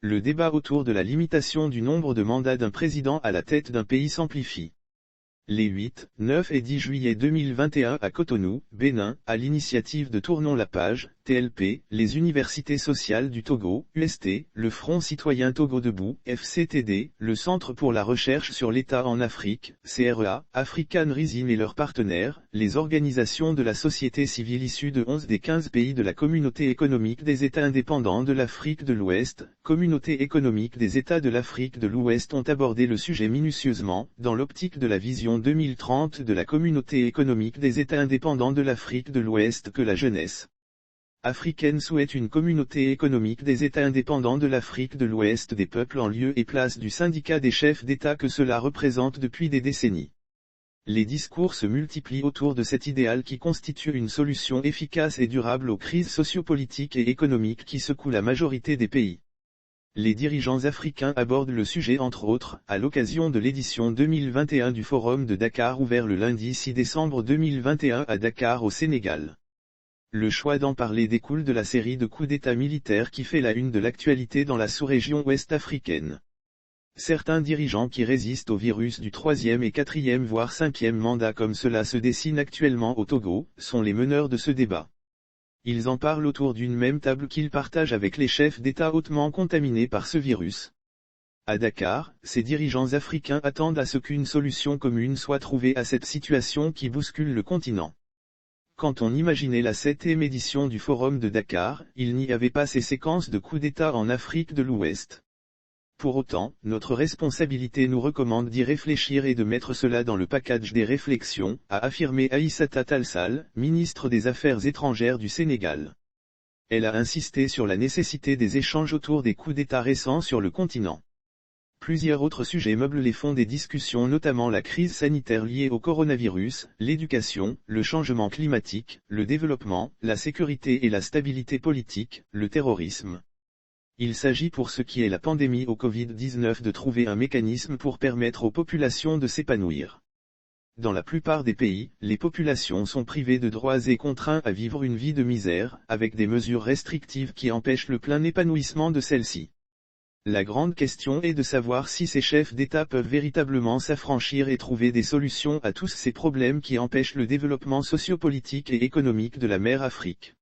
Le débat autour de la limitation du nombre de mandats d'un président à la tête d'un pays s'amplifie. Les 8, 9 et 10 juillet 2021 à Cotonou, Bénin, à l'initiative de Tournons la page, TLP, les universités sociales du Togo, UST, le Front citoyen Togo debout, FCTD, le Centre pour la recherche sur l'État en Afrique, CREA, African Rising et leurs partenaires, les organisations de la société civile issues de 11 des 15 pays de la Communauté économique des États indépendants de l'Afrique de l'Ouest, Communauté économique des États de l'Afrique de l'Ouest ont abordé le sujet minutieusement, dans l'optique de la vision 2030 de la Communauté économique des États indépendants de l'Afrique de l'Ouest que la jeunesse africaine souhaite une communauté économique des États indépendants de l'Afrique de l'Ouest des peuples en lieu et place du syndicat des chefs d'État que cela représente depuis des décennies. Les discours se multiplient autour de cet idéal qui constitue une solution efficace et durable aux crises sociopolitiques et économiques qui secouent la majorité des pays. Les dirigeants africains abordent le sujet entre autres, à l'occasion de l'édition 2021 du Forum de Dakar ouvert le lundi 6 décembre 2021 à Dakar au Sénégal. Le choix d'en parler découle de la série de coups d'État militaires qui fait la une de l'actualité dans la sous-région ouest-africaine. Certains dirigeants qui résistent au virus du 3e et 4e voire 5e mandat comme cela se dessine actuellement au Togo, sont les meneurs de ce débat. Ils en parlent autour d'une même table qu'ils partagent avec les chefs d'État hautement contaminés par ce virus. À Dakar, ces dirigeants africains attendent à ce qu'une solution commune soit trouvée à cette situation qui bouscule le continent. Quand on imaginait la 7e édition du Forum de Dakar, il n'y avait pas ces séquences de coups d'État en Afrique de l'Ouest. Pour autant, notre responsabilité nous recommande d'y réfléchir et de mettre cela dans le package des réflexions, a affirmé Aïssata Tall Sall, ministre des Affaires étrangères du Sénégal. Elle a insisté sur la nécessité des échanges autour des coups d'État récents sur le continent. Plusieurs autres sujets meublent les fonds des discussions, notamment la crise sanitaire liée au coronavirus, l'éducation, le changement climatique, le développement, la sécurité et la stabilité politique, le terrorisme. Il s'agit pour ce qui est la pandémie au Covid-19 de trouver un mécanisme pour permettre aux populations de s'épanouir. Dans la plupart des pays, les populations sont privées de droits et contraintes à vivre une vie de misère, avec des mesures restrictives qui empêchent le plein épanouissement de celles-ci. La grande question est de savoir si ces chefs d'État peuvent véritablement s'affranchir et trouver des solutions à tous ces problèmes qui empêchent le développement sociopolitique et économique de la mer Afrique.